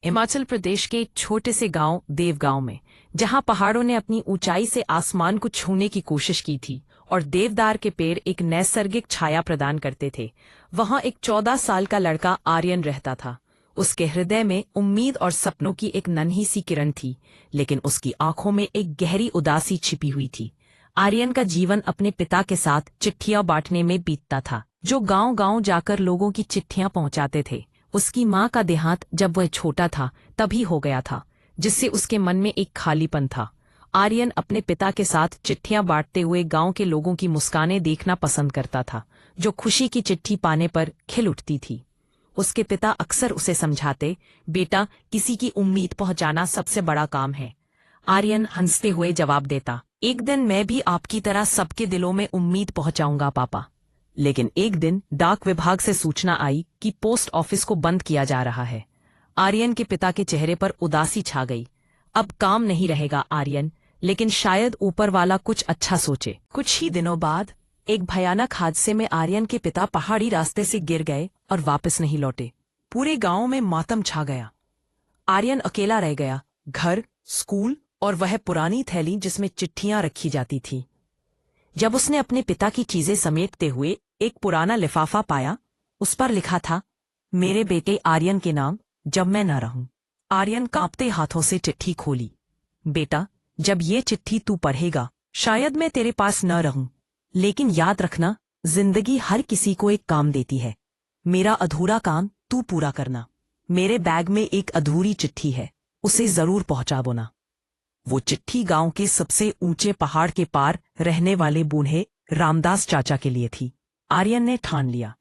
हिमाचल प्रदेश के एक छोटे से गांव देवगांव में, जहां पहाड़ों ने अपनी ऊंचाई से आसमान को छूने की कोशिश की थी और देवदार के पेड़ एक नैसर्गिक छाया प्रदान करते थे, वहां एक 14 साल का लड़का आर्यन रहता था। उसके हृदय में उम्मीद और सपनों की एक नन्ही सी किरण थी, लेकिन उसकी आंखों में एक गहरी उदासी छिपी हुई थी। आर्यन का जीवन अपने पिता के साथ चिट्ठियां बांटने में बीतता था, जो गांव-गांव जाकर लोगों की चिट्ठियां पहुंचाते थे। उसकी मां का देहांत जब वह छोटा था तभी हो गया था, जिससे उसके मन में एक खालीपन था। आर्यन अपने पिता के साथ चिट्ठियां बांटते हुए गांव के लोगों की मुस्कानें देखना पसंद करता था, जो खुशी की चिट्ठी पाने पर खिल उठती थी। उसके पिता अक्सर उसे समझाते, बेटा, किसी की उम्मीद पहुंचाना सबसे बड़ा काम है। आर्यन हंसते हुए जवाब देता, एक दिन मैं भी आपकी तरह सबके दिलों में उम्मीद पहुंचाऊंगा पापा। लेकिन एक दिन डाक विभाग से सूचना आई कि पोस्ट ऑफिस को बंद किया जा रहा है। आर्यन के पिता के चेहरे पर उदासी छा गई। अब काम नहीं रहेगा आर्यन, लेकिन शायद ऊपर वाला कुछ अच्छा सोचे। कुछ ही दिनों बाद एक भयानक हादसे में आर्यन के पिता पहाड़ी रास्ते से गिर गए और वापस नहीं लौटे। पूरे गांव में मातम छा गया। आर्यन अकेला रह गया, घर, स्कूल और वह पुरानी थैली जिसमें चिट्ठियां रखी जाती थी। जब उसने अपने पिता की चीजें समेटते हुए एक पुराना लिफाफा पाया, उस पर लिखा था, मेरे बेटे आर्यन के नाम, जब मैं न रहूं। आर्यन कांपते हाथों से चिट्ठी खोली। बेटा, जब ये चिट्ठी तू पढ़ेगा, शायद मैं तेरे पास न रहूं, लेकिन याद रखना, जिंदगी हर किसी को एक काम देती है। मेरा अधूरा काम तू पूरा करना। मेरे बैग में एक अधूरी चिट्ठी है, उसे जरूर पहुंचावो ना। वो चिट्ठी गांव के सबसे ऊंचे पहाड़ के पार रहने वाले बूढ़े रामदास चाचा के लिए थी। आर्यन ने ठान लिया।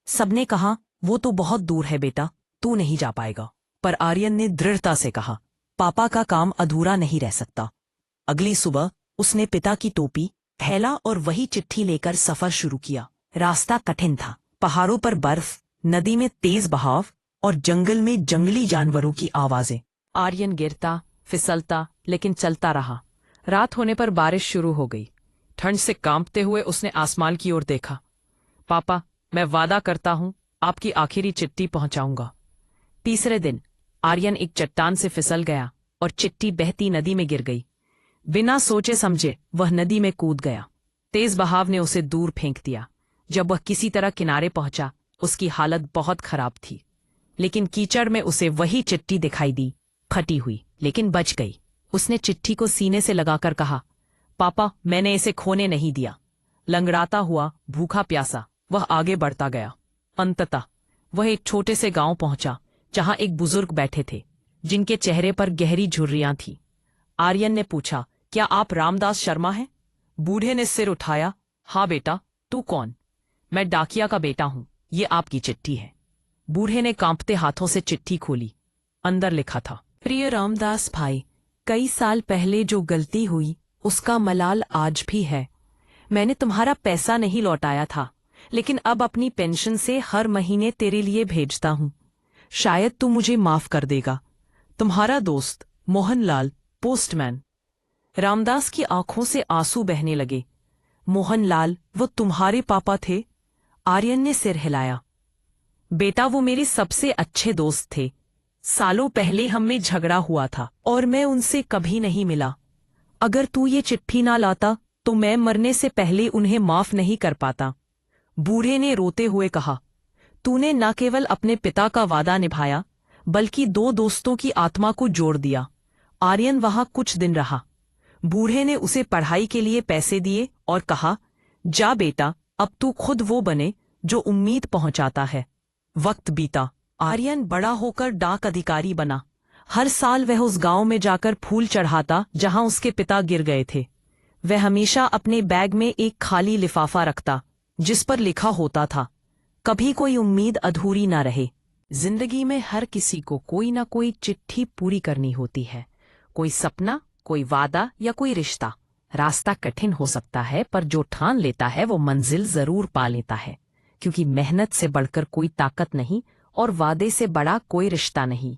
सबने कहा, वो तो बहुत दूर है बेटा, तू नहीं जा पाएगा। पर आर्यन ने दृढ़ता से कहा, पापा का काम अधूरा नहीं रह सकता। अगली सुबह उसने पिता की टोपी, थैला और वही चिट्ठी लेकर सफर शुरू किया। रास्ता कठिन था, पहाड़ों पर बर्फ, नदी में तेज बहाव और जंगल में जंगली जानवरों की आवाजें। आर्यन गिरता, फिसलता, लेकिन चलता रहा। रात होने पर बारिश शुरू हो गई। ठंड से कांपते हुए उसने आसमान की ओर देखा। पापा, मैं वादा करता हूं, आपकी आखिरी चिट्ठी पहुंचाऊंगा। तीसरे दिन आर्यन एक चट्टान से फिसल गया और चिट्ठी बहती नदी में गिर गई। बिना सोचे समझे वह नदी में कूद गया। तेज बहाव ने उसे दूर फेंक दिया। जब वह किसी तरह किनारे पहुंचा, उसकी हालत बहुत खराब थी, लेकिन कीचड़ में उसे वही चिट्ठी दिखाई दी, फटी हुई, लेकिन बच गई। उसने चिट्ठी को सीने से लगाकर कहा, पापा, मैंने इसे खोने नहीं दिया। लंगड़ाता हुआ, भूखा प्यासा, वह आगे बढ़ता गया। अंततः वह एक छोटे से गांव पहुंचा, जहां एक बुजुर्ग बैठे थे, जिनके चेहरे पर गहरी झुर्रियां थीं। आर्यन ने पूछा, क्या आप रामदास शर्मा हैं? बूढ़े ने सिर उठाया। हाँ बेटा, तू कौन? मैं डाकिया का बेटा हूं, ये आपकी चिट्ठी है। बूढ़े ने कांपते हाथों से चिट्ठी खोली। अंदर लिखा था, प्रिय रामदास भाई, कई साल पहले जो गलती हुई उसका मलाल आज भी है। मैंने तुम्हारा पैसा नहीं लौटाया था, लेकिन अब अपनी पेंशन से हर महीने तेरे लिए भेजता हूं। शायद तू मुझे माफ कर देगा। तुम्हारा दोस्त मोहनलाल, पोस्टमैन। रामदास की आंखों से आंसू बहने लगे। मोहनलाल, वो तुम्हारे पापा थे? आर्यन ने सिर हिलाया। बेटा, वो मेरे सबसे अच्छे दोस्त थे। सालों पहले हम में झगड़ा हुआ था और मैं उनसे कभी नहीं मिला। अगर तू ये चिट्ठी ना लाता तो मैं मरने से पहले उन्हें माफ नहीं कर पाता। बूढ़े ने रोते हुए कहा, तूने न केवल अपने पिता का वादा निभाया, बल्कि दो दोस्तों की आत्मा को जोड़ दिया। आर्यन वहां कुछ दिन रहा। बूढ़े ने उसे पढ़ाई के लिए पैसे दिए और कहा, जा बेटा, अब तू खुद वो बने जो उम्मीद पहुंचाता है। वक्त बीता। आर्यन बड़ा होकर डाक अधिकारी बना। हर साल वह उस गांव में जाकर फूल चढ़ाता जहां उसके पिता गिर गए थे। वह हमेशा अपने बैग में एक खाली लिफाफा रखता, जिस पर लिखा होता था, कभी कोई उम्मीद अधूरी ना रहे। जिंदगी में हर किसी को कोई ना कोई चिट्ठी पूरी करनी होती है। कोई सपना, कोई वादा या कोई रिश्ता। रास्ता कठिन हो सकता है, पर जो ठान लेता है वो मंजिल जरूर पा लेता है, क्योंकि मेहनत से बढ़कर कोई ताकत नहीं और वादे से बड़ा कोई रिश्ता नहीं।